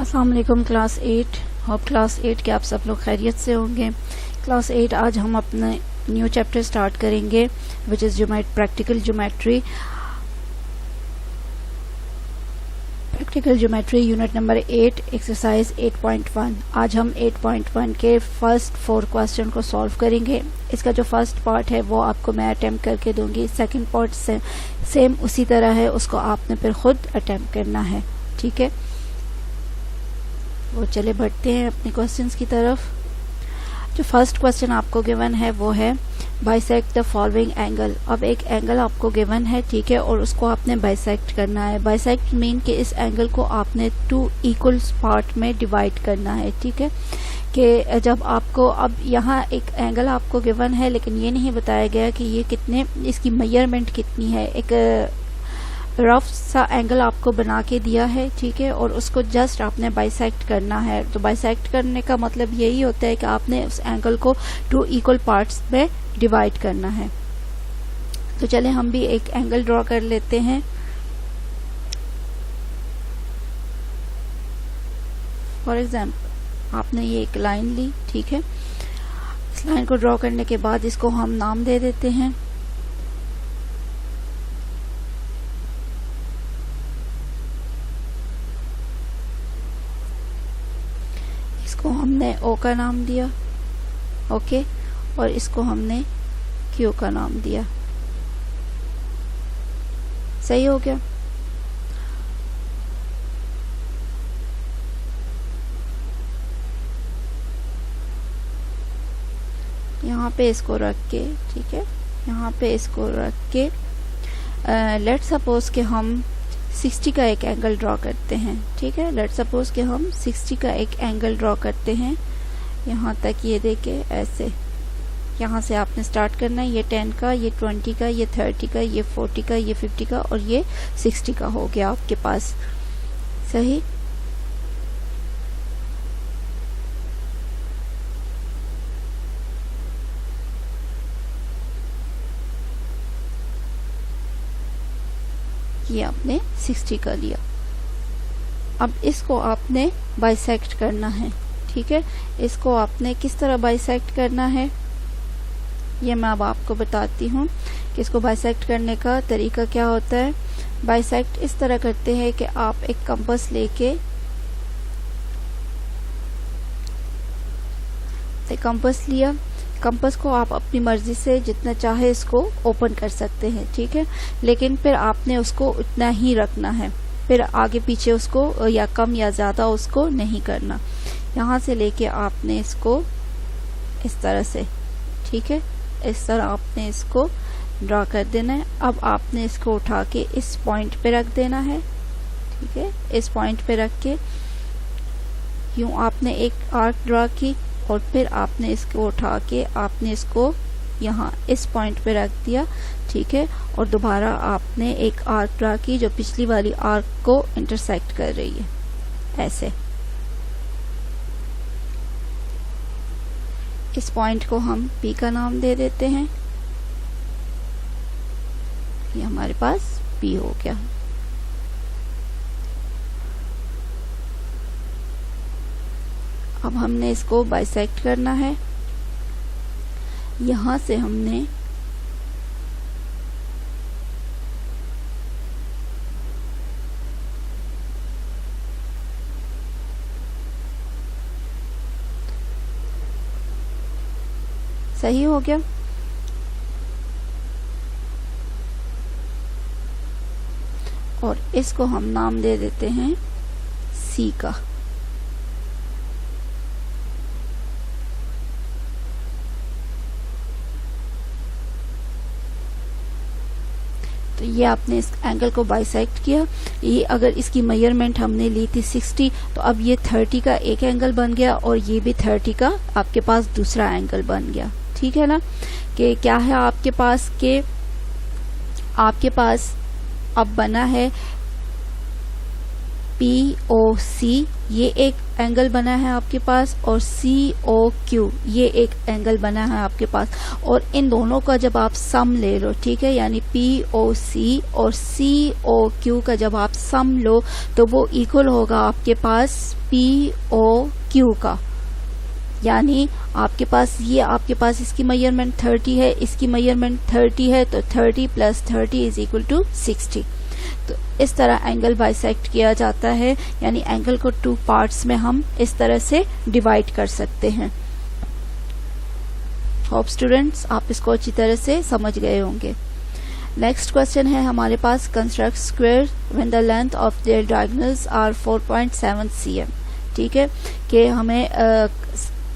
अस्सलाम वालेकुम class 8। Hope class 8 के आप सब लोग खैरियत से होंगे। क्लास 8 आज हम अपना न्यू चैप्टर स्टार्ट करेंगे which is practical geometry unit number 8 exercise 8.1। आज हम 8.1 के फर्स्ट 4 क्वेश्चन को सॉल्व करेंगे। इसका जो फर्स्ट पार्ट है वो आपको मैं अटेम्प्ट करके दूंगी। सेकंड पार्ट सेम उसी तरह है, उसको आपने फिर खुद अटेम्प्ट करना है। ठीक है, वो चले बढ़ते हैं अपने क्वेश्चंस की तरफ। जो फर्स्ट क्वेश्चन आपको गिवन है वो है बाइसेक्ट द फॉलोइंग एंगल। अब एक एंगल आपको गिवन है, ठीक है, और उसको आपने बाइसेक्ट करना है। बाइसेक्ट मीन कि इस एंगल को आपने 2 इक्वल पार्ट में डिवाइड करना है। ठीक है, कि जब आपको अब यहाँ एक एंगल आपको गिवन है लेकिन ये नहीं बताया गया कि ये कितने, इसकी मेजरमेंट कितनी है। एक रफ सा एंगल आपको बना के दिया है, ठीक है, और उसको जस्ट आपने बाइसेक्ट करना है। तो बाइसेक्ट करने का मतलब यही होता है कि आपने उस एंगल को 2 इक्वल पार्ट्स में डिवाइड करना है। तो चले हम भी एक एंगल ड्रॉ कर लेते हैं। फॉर एग्जाम्पल आपने ये एक लाइन ली, ठीक है। इस लाइन को ड्रॉ करने के बाद इसको हम नाम दे देते हैं। इसको हमने O का नाम दिया, ओके, और इसको हमने Q का नाम दिया। सही हो गया। यहाँ पे इसको रख के, ठीक है, यहाँ पे इसको रख के लेट सपोज के हम 60 का एक एंगल ड्रॉ करते हैं। ठीक है, लेट सपोज कि हम 60 का एक एंगल ड्रॉ करते हैं। यहाँ तक ये देखे ऐसे, यहाँ से आपने स्टार्ट करना है। ये 10 का, ये 20 का, ये 30 का, ये 40 का, ये 50 का और ये 60 का हो गया आपके पास। सही। ये आपने 60 का लिया। अब इसको आपने बाइसेक्ट करना है। ठीक है, इसको आपने किस तरह बाइसेक्ट करना है ये मैं अब आपको बताती हूँ कि इसको बाइसेक्ट करने का तरीका क्या होता है। बाइसेक्ट इस तरह करते हैं कि आप एक कंपास लेके, कंपास लिया, कंपास को आप अपनी मर्जी से जितना चाहे इसको ओपन कर सकते हैं। ठीक है, लेकिन फिर आपने उसको उतना ही रखना है, फिर आगे पीछे उसको या कम या ज्यादा उसको नहीं करना। यहाँ से लेके आपने इसको इस तरह से, ठीक है, इस तरह आपने इसको ड्रॉ कर देना है। अब आपने इसको उठा के इस पॉइंट पे रख देना है। ठीक है, इस पॉइंट पे रख के यूं आपने एक आर्क ड्रॉ की और फिर आपने इसको उठा के आपने इसको यहाँ इस पॉइंट पे रख दिया। ठीक है, और दोबारा आपने एक आर्क ड्रा की जो पिछली वाली आर्क को इंटरसेक्ट कर रही है, ऐसे। इस पॉइंट को हम P का नाम दे देते हैं। ये हमारे पास P हो गया। अब हमने इसको बाइसेक्ट करना है। यहां से हमने सही हो गया। और इसको हम नाम दे देते हैं C का। तो ये आपने इस एंगल को बाइसेक्ट किया। ये अगर इसकी मेजरमेंट हमने ली थी 60, तो अब ये 30 का एक एंगल बन गया और ये भी 30 का आपके पास दूसरा एंगल बन गया। ठीक है ना, कि क्या है आपके पास, के आपके पास अब बना है POC ये एक एंगल बना है आपके पास, और COQ ये एक एंगल बना है आपके पास, और इन दोनों का जब आप सम ले लो, ठीक है, यानी POC और COQ का जब आप सम लो तो वो इक्वल होगा आपके पास POQ का। यानी आपके पास इसकी मेजरमेंट 30 है, इसकी मेजरमेंट 30 है, तो 30 प्लस 30 इज इक्वल टू 60। तो इस तरह एंगल बाइसेक्ट किया जाता है, यानी एंगल को 2 पार्ट्स में हम इस तरह से डिवाइड कर सकते हैं। होप स्टूडेंट्स आप इसको अच्छी तरह से समझ गए होंगे। नेक्स्ट क्वेश्चन है हमारे पास, construct square when the length of their diagonals are 4.7 cm। ठीक है, कि हमें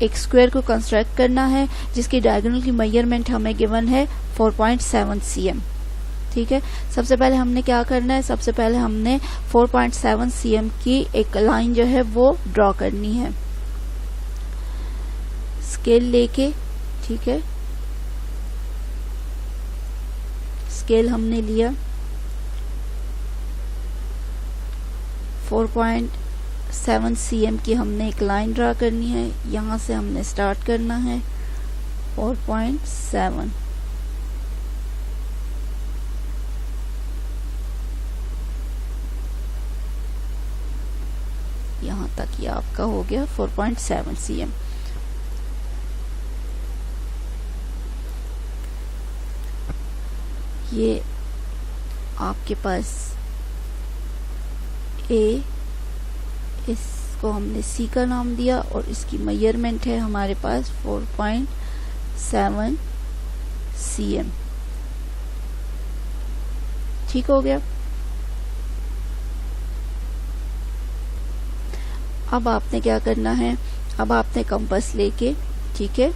एक स्क्वायर को कंस्ट्रक्ट करना है जिसकी डायगोनल की मेजरमेंट हमें गिवन है 4.7 cm। ठीक है, सबसे पहले हमने क्या करना है, सबसे पहले हमने 4.7 cm की एक लाइन जो है वो ड्रॉ करनी है स्केल लेके। ठीक है, स्केल हमने लिया, 4.7 cm की हमने एक लाइन ड्रा करनी है, यहां से हमने स्टार्ट करना है 4.7। यहां तक ये आपका हो गया 4.7 cm। ये आपके पास A, इसको हमने C का नाम दिया, और इसकी मेजरमेंट है हमारे पास 4.7 cm। ठीक हो गया। अब आपने क्या करना है, अब आपने कंपास लेके, ठीक है,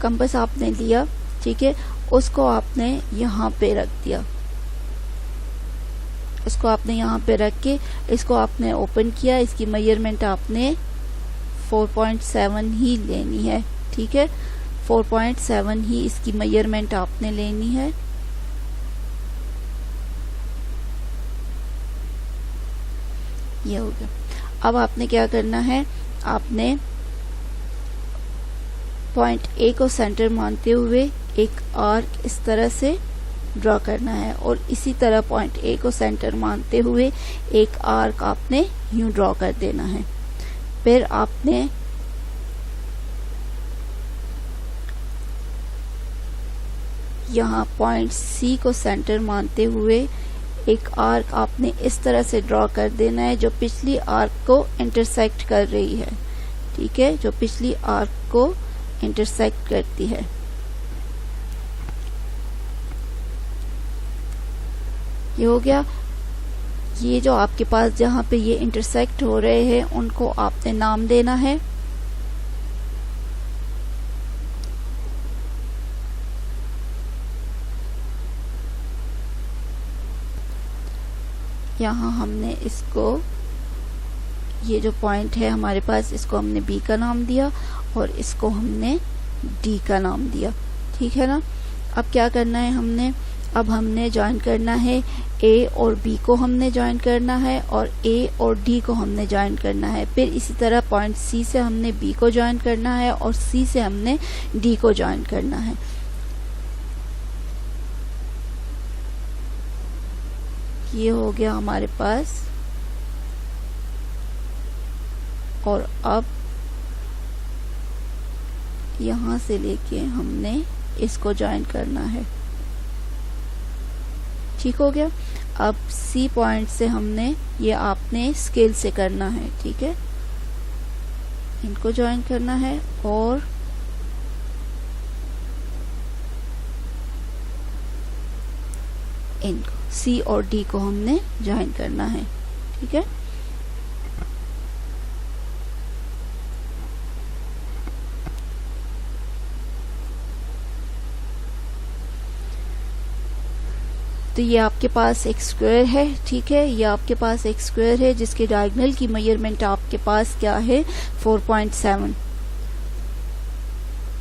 कंपास आपने लिया, ठीक है, उसको आपने यहाँ पे रख दिया, इसको आपने यहाँ पे रख के इसको आपने ओपन किया, इसकी मेजरमेंट आपने 4.7 ही लेनी है। ठीक है, 4.7 ही इसकी मेजरमेंट आपने लेनी है। ये हो गया। अब आपने क्या करना है, आपने पॉइंट A को सेंटर मानते हुए एक आर्क इस तरह से ड्रॉ करना है, और इसी तरह पॉइंट A को सेंटर मानते हुए एक आर्क आपने यूं ड्रॉ कर देना है। फिर आपने यहाँ पॉइंट C को सेंटर मानते हुए एक आर्क आपने इस तरह से ड्रॉ कर देना है जो पिछली आर्क को इंटरसेक्ट कर रही है। ठीक है, जो पिछली आर्क को इंटरसेक्ट करती है। ये हो गया। ये जो आपके पास जहां पे ये इंटरसेक्ट हो रहे हैं उनको आपने नाम देना है। यहाँ हमने इसको, ये जो पॉइंट है हमारे पास, इसको हमने B का नाम दिया और इसको हमने D का नाम दिया। ठीक है ना। अब क्या करना है हमने, अब हमने ज्वाइन करना है A और B को हमने ज्वाइन करना है, और A और D को हमने ज्वाइन करना है। फिर इसी तरह पॉइंट C से हमने B को ज्वाइन करना है और C से हमने D को ज्वाइन करना है। ये हो गया हमारे पास। और अब यहां से लेके हमने इसको ज्वाइन करना है। ठीक हो गया। अब C पॉइंट से हमने, ये आपने स्केल से करना है। ठीक है, इनको ज्वाइन करना है और इनको C और D को हमने ज्वाइन करना है। ठीक है, तो ये आपके पास एक स्क्वायर है। ठीक है, ये आपके पास एक स्क्वायर है जिसके डायगोनल की मेजरमेंट आपके पास क्या है, 4.7।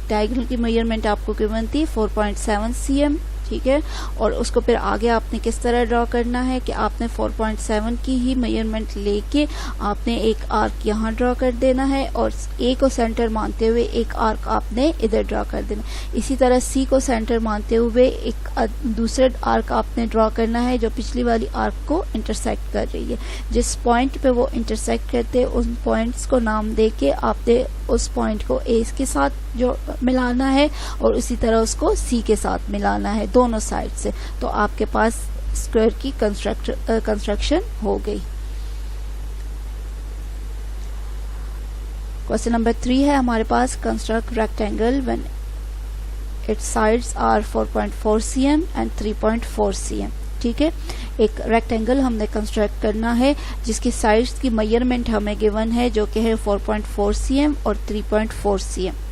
डायगोनल की मेजरमेंट आपको गिवन थी 4.7 cm। ठीक है। और उसको फिर आगे आपने किस तरह ड्रॉ करना है कि आपने 4.7 की ही मेजरमेंट लेके आपने एक आर्क यहाँ ड्रॉ कर देना है और ए को सेंटर मानते हुए एक आर्क आपने इधर ड्रॉ कर देना। इसी तरह सी को सेंटर मानते हुए एक दूसरा आर्क आपने ड्रॉ करना है जो पिछली वाली आर्क को इंटरसेक्ट कर रही है। जिस पॉइंट पे वो इंटरसेक्ट करते हैं उन पॉइंट्स को नाम देके आपने उस पॉइंट को ए के साथ जो मिलाना है और उसी तरह उसको सी के साथ मिलाना है दोनों साइड से। तो आपके पास स्क्वायर की कंस्ट्रक्शन हो गई। क्वेश्चन नंबर 3 है हमारे पास, construct rectangle when its sides are 4.4 cm and 3.4 cm। ठीक है, एक रेक्टेंगल हमने कंस्ट्रक्ट करना है जिसकी साइड्स की मेजरमेंट हमें गिवन है जो कि है 4.4 cm और 3.4 cm।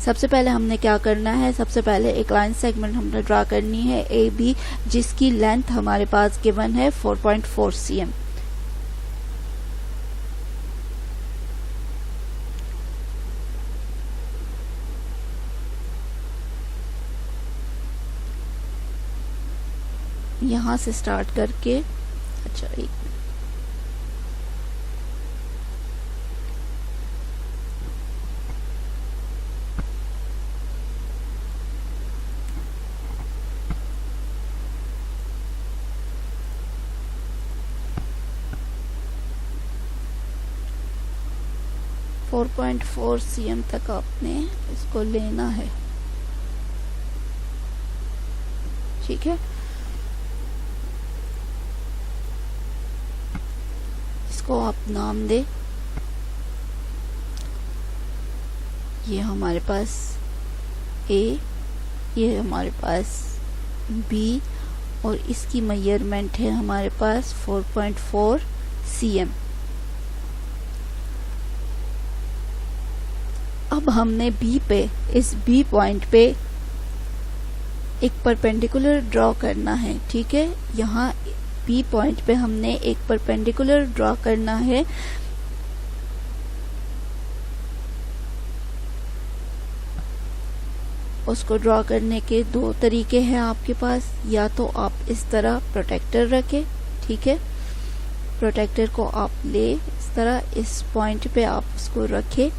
सबसे पहले हमने क्या करना है, सबसे पहले एक लाइन सेगमेंट हमने ड्रा करनी है ए बी जिसकी लेंथ हमारे पास गिवन है 4.4 cm। यहां से स्टार्ट करके, अच्छा एक 4.4 cm तक आपने इसको लेना है। ठीक है, इसको आप नाम दे, ये हमारे पास ए, ये हमारे पास बी और इसकी मेजरमेंट है हमारे पास 4.4 cm। अब हमने बी पे, इस बी पॉइंट पे एक परपेंडिकुलर ड्रॉ करना है। ठीक है, यहाँ बी पॉइंट पे हमने एक परपेंडिकुलर ड्रॉ करना है। उसको ड्रॉ करने के दो तरीके हैं आपके पास, या तो आप इस तरह प्रोटेक्टर रखें। ठीक है, प्रोटेक्टर को आप ले इस तरह इस पॉइंट पे आप उसको रखें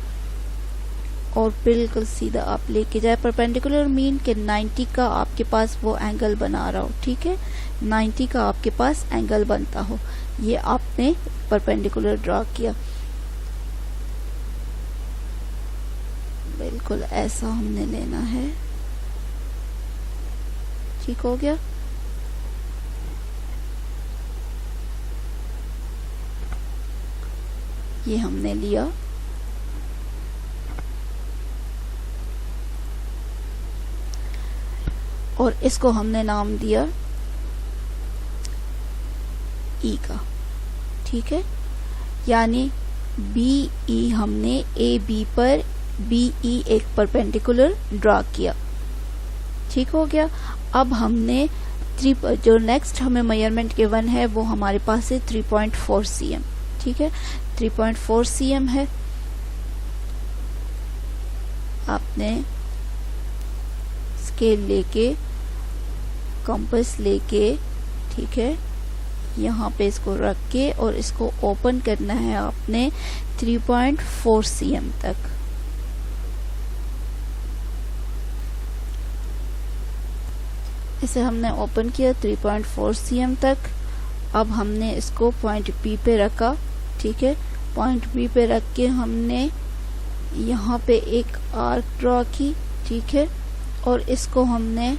और बिल्कुल सीधा आप लेके जाए। परपेंडिकुलर मीन के 90 का आपके पास वो एंगल बना रहा हो। ठीक है, 90 का आपके पास एंगल बनता हो, ये आपने परपेंडिकुलर ड्रॉ किया। बिल्कुल ऐसा हमने लेना है। ठीक हो गया। ये हमने लिया, और इसको हमने नाम दिया ई का। ठीक है, यानी बी ई हमने ए बी पर बी ई एक परपेंडिकुलर ड्रॉ किया। ठीक हो गया। अब हमने जो नेक्स्ट हमें मेजरमेंट गिवन है वो हमारे पास है 3.4 cm। ठीक है, 3.4 cm है। आपने स्केल लेके, कंपास लेके, ठीक है, यहाँ पे इसको रख के और इसको ओपन करना है आपने 3.4 cm तक। इसे हमने ओपन किया 3.4 cm तक। अब हमने इसको पॉइंट बी पे रखा। ठीक है, पॉइंट बी पे रख के हमने यहाँ पे एक आर्क ड्रॉ की। ठीक है, और इसको हमने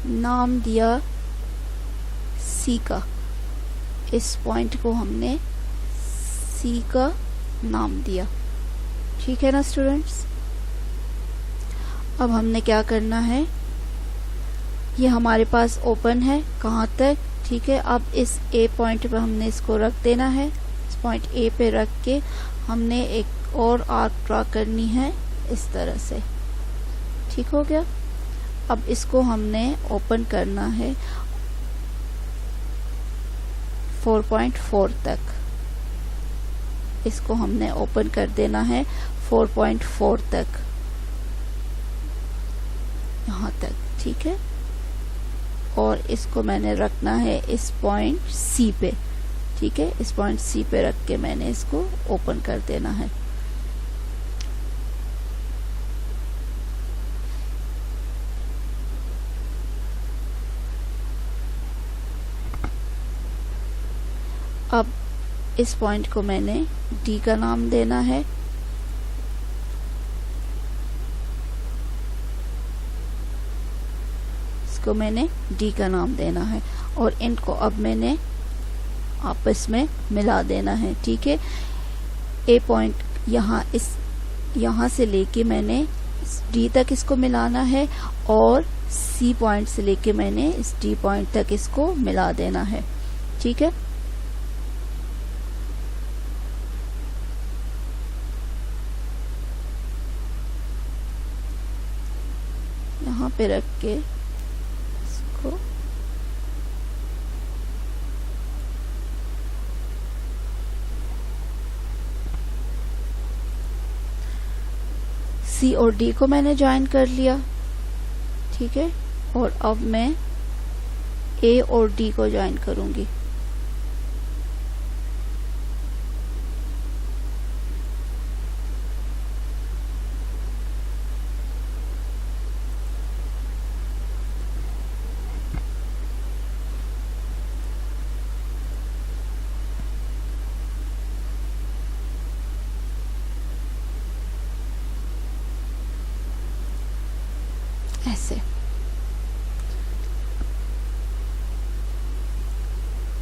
नाम दिया सी का। इस पॉइंट को हमने सी का नाम दिया। ठीक है ना स्टूडेंट्स। अब हमने क्या करना है, ये हमारे पास ओपन है कहाँ तक। ठीक है, अब इस ए पॉइंट पे हमने इसको रख देना है। इस पॉइंट ए पे रख के हमने एक और आर्क ड्रॉ करनी है इस तरह से। ठीक हो गया। अब इसको हमने ओपन करना है 4.4 तक। इसको हमने ओपन कर देना है 4.4 तक। यहाँ तक, ठीक है। और इसको मैंने रखना है इस पॉइंट सी पे, ठीक है। इस पॉइंट सी पे रख के मैंने इसको ओपन कर देना है। अब इस पॉइंट को मैंने डी का नाम देना है। इसको मैंने डी का नाम देना है और इनको अब मैंने आपस में मिला देना है, ठीक है। ए पॉइंट यहाँ से लेके मैंने डी तक इसको मिलाना है और सी पॉइंट से लेके मैंने इस डी पॉइंट तक इसको मिला देना है, ठीक है। यहाँ पे रख के इसको सी और डी को मैंने ज्वाइन कर लिया, ठीक है। और अब मैं ए और डी को ज्वाइन करूंगी। ऐसे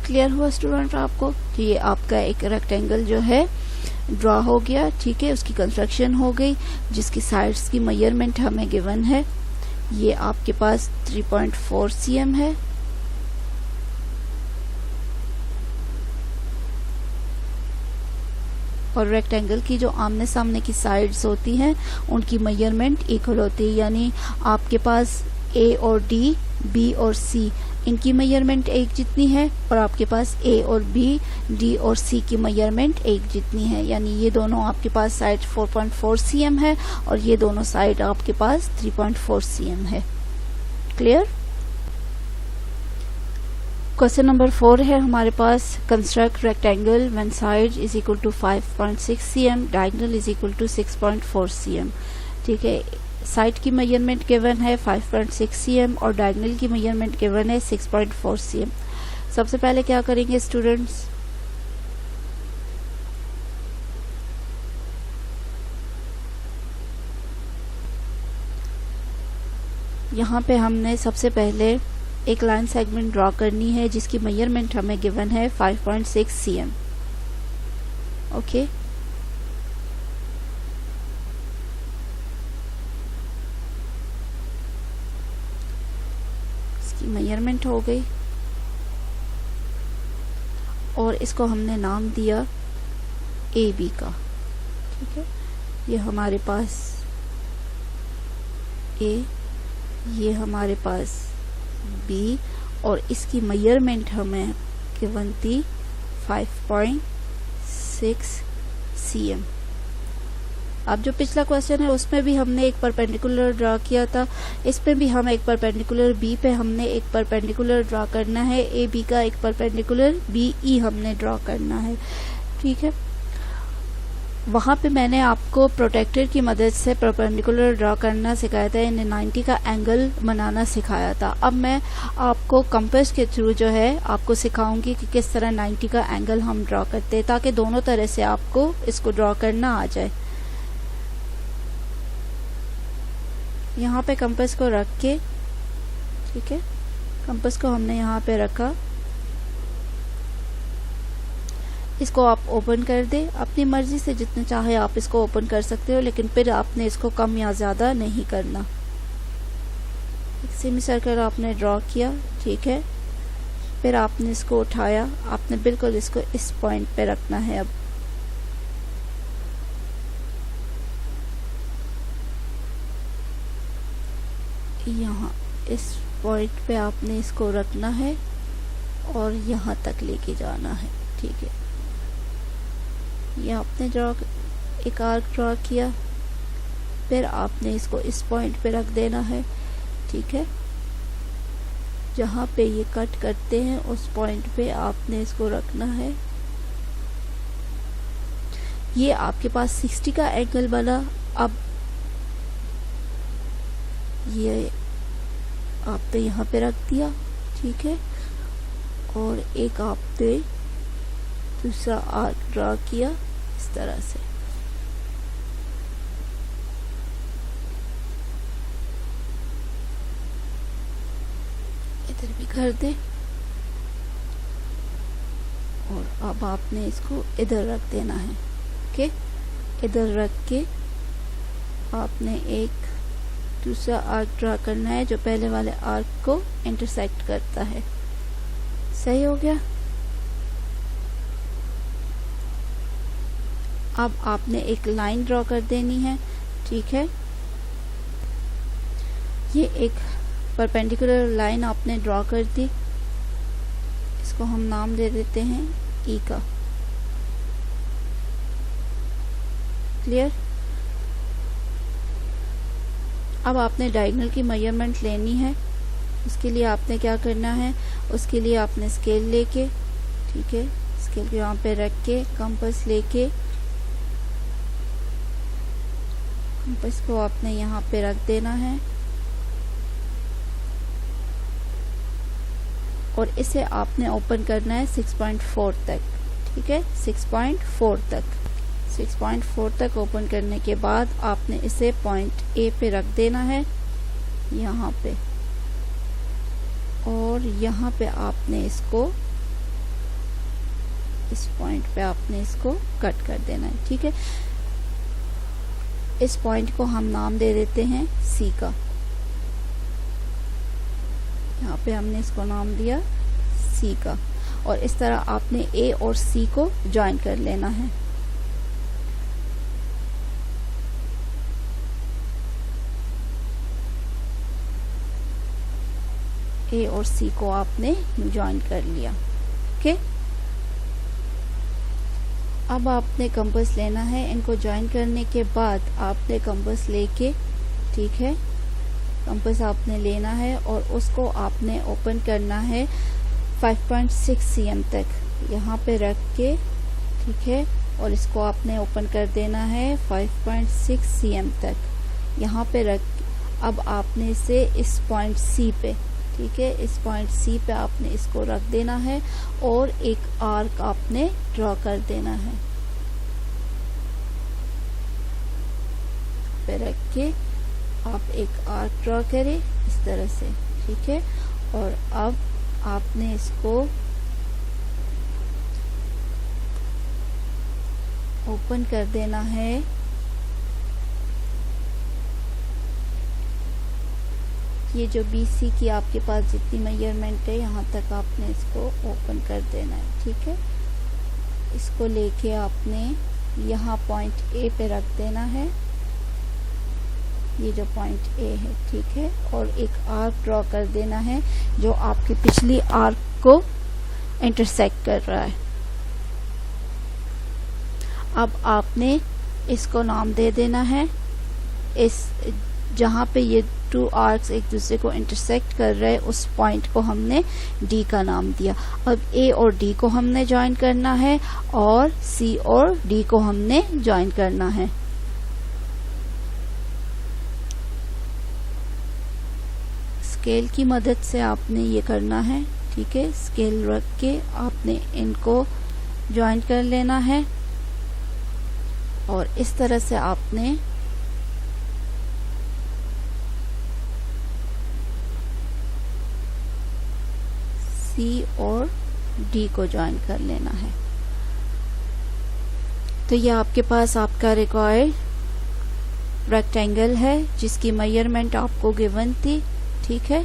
क्लियर हुआ स्टूडेंट आपको? तो ये आपका एक रेक्टेंगल जो है ड्रॉ हो गया, ठीक है। उसकी कंस्ट्रक्शन हो गई जिसकी साइड्स की मेजरमेंट हमें गिवन है। ये आपके पास 3.4 cm है। और रेक्टेंगल की जो आमने सामने की साइड्स होती हैं उनकी मेजरमेंट इक्वल होती है, यानी आपके पास ए और डी, बी और सी इनकी मेजरमेंट एक जितनी है और आपके पास ए और बी, डी और सी की मेजरमेंट एक जितनी है, यानी ये दोनों आपके पास साइड 4.4 cm है और ये दोनों साइड आपके पास 3.4 cm है। क्लियर? क्वेश्चन नंबर 4 है हमारे पास, construct rectangle when side is equal to 5.6 cm, diagonal is equal to 6.4 cm। ठीक है, साइड की मेजरमेंट गिवन है 5.6 cm और डायगोनल की मेजरमेंट गिवन है 6.4 cm। सबसे पहले क्या करेंगे स्टूडेंट्स, यहाँ पे हमने सबसे पहले एक लाइन सेगमेंट ड्रॉ करनी है जिसकी मेजरमेंट हमें गिवन है 5.6 cm। ओके, इसकी मेजरमेंट हो गई और इसको हमने नाम दिया ए बी का। ठीक है, ये हमारे पास ए, ये हमारे पास बी और इसकी मेजरमेंट हमें गिवन थी 5.6 cm। अब जो पिछला क्वेश्चन है उसमें भी हमने एक परपेंडिकुलर ड्रा किया था, इसमें भी हम एक परपेंडिकुलर बी पे हमने एक परपेंडिकुलर ड्रा करना है, ए बी का एक परपेंडिकुलर बी ई हमने ड्रॉ करना है। ठीक है, वहाँ पे मैंने आपको प्रोटेक्टर की मदद से परपेंडिकुलर ड्रॉ करना सिखाया था, यानी 90 का एंगल बनाना सिखाया था। अब मैं आपको कंपास के थ्रू जो है आपको सिखाऊंगी कि किस तरह 90 का एंगल हम ड्रॉ करते हैं, ताकि दोनों तरह से आपको इसको ड्रॉ करना आ जाए। यहाँ पे कंपास को रख के, ठीक है, कंपास को हमने यहाँ पे रखा, इसको आप ओपन कर दे। अपनी मर्जी से जितने चाहे आप इसको ओपन कर सकते हो, लेकिन फिर आपने इसको कम या ज्यादा नहीं करना। एक सेमी सर्कल आपने ड्रॉ किया, ठीक है, फिर आपने इसको उठाया, आपने बिल्कुल इसको इस पॉइंट पे रखना है। अब यहाँ इस पॉइंट पे आपने इसको रखना है और यहाँ तक लेके जाना है। ठीक है, ये आपने एक आर्क ड्रॉ किया, फिर आपने इसको इस पॉइंट पे रख देना है, ठीक है। जहाँ पे ये कट करते हैं उस पॉइंट पे आपने इसको रखना है। ये आपके पास 60 का एंगल बना। अब ये आपने यहाँ पे रख दिया, ठीक है, और एक आपने दूसरा आर्क ड्रा किया इस तरह से। इधर भी कर दे और अब आपने इसको इधर रख देना है। ओके, इधर रख के आपने एक दूसरा आर्क ड्रा करना है जो पहले वाले आर्क को इंटरसेक्ट करता है। सही हो गया। अब आपने एक लाइन ड्रॉ कर देनी है, ठीक है। ये एक परपेंडिकुलर लाइन आपने ड्रॉ कर दी। इसको हम नाम दे देते हैं ई का। क्लियर। अब आपने डायगोनल की मेजरमेंट लेनी है। उसके लिए आपने क्या करना है, उसके लिए आपने स्केल लेके, ठीक है, स्केल के वहां पे रख के कंपास लेके कंपास को आपने यहाँ पे रख देना है और इसे आपने ओपन करना है 6.4 तक, ठीक है, 6.4 तक। 6.4 तक ओपन करने के बाद आपने इसे पॉइंट ए पे रख देना है यहाँ पे, और यहाँ पे आपने इसको, इस पॉइंट पे आपने इसको कट कर देना है, ठीक है। इस पॉइंट को हम नाम दे देते हैं सी का। यहाँ पे हमने इसको नाम दिया सी का, और इस तरह आपने ए और सी को ज्वाइन कर लेना है। ए और सी को आपने ज्वाइन कर लिया। ओके, अब आपने कंपास लेना है। इनको ज्वाइन करने के बाद आपने कंपास लेके, ठीक है, कंपास आपने लेना है और उसको आपने ओपन करना है 5.6 cm तक यहाँ पे रख के, ठीक है, और इसको आपने ओपन कर देना है 5.6 cm तक यहाँ पे रख। अब आपने इसे इस पॉइंट सी पे, ठीक है, इस पॉइंट सी पे आपने इसको रख देना है और एक आर्क आपने ड्रॉ कर देना है। पे रख के आप एक आर्क ड्रॉ करें इस तरह से, ठीक है, और अब आपने इसको ओपन कर देना है ये जो BC की आपके पास जितनी मेजरमेंट है यहाँ तक आपने इसको ओपन कर देना है, ठीक है। इसको लेके आपने यहाँ पॉइंट ए पे रख देना है, ये जो पॉइंट ए है, ठीक है, और एक आर्क ड्रॉ कर देना है जो आपकी पिछली आर्क को इंटरसेक्ट कर रहा है। अब आपने इसको नाम दे देना है, इस जहाँ पे ये 2 आर्क्स एक दूसरे को इंटरसेक्ट कर रहे हैं उस पॉइंट को हमने डी का नाम दिया। अब ए और डी को हमने ज्वाइन करना है और सी और डी को हमने ज्वाइन करना है। स्केल की मदद से आपने ये करना है, ठीक है, स्केल रख के आपने इनको ज्वाइन कर लेना है और इस तरह से आपने सी और डी को ज्वाइन कर लेना है। तो ये आपके पास आपका रिक्वायर्ड रेक्टेंगल है जिसकी मेजरमेंट आपको गिवन थी, ठीक है।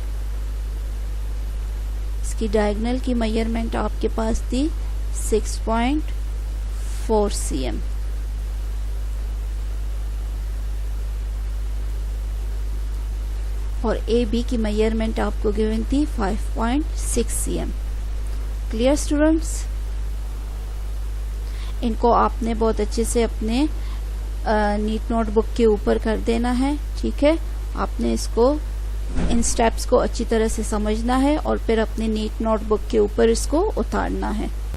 इसकी डायगोनल की मेजरमेंट आपके पास थी 6.4 cm। और ए बी की मेजरमेंट आपको गिवन थी 5.6 cm। Clear students? इनको आपने बहुत अच्छे से अपने नीट नोटबुक के ऊपर कर देना है, ठीक है। आपने इसको इन स्टेप्स को अच्छी तरह से समझना है और फिर अपने नीट नोटबुक के ऊपर इसको उतारना है।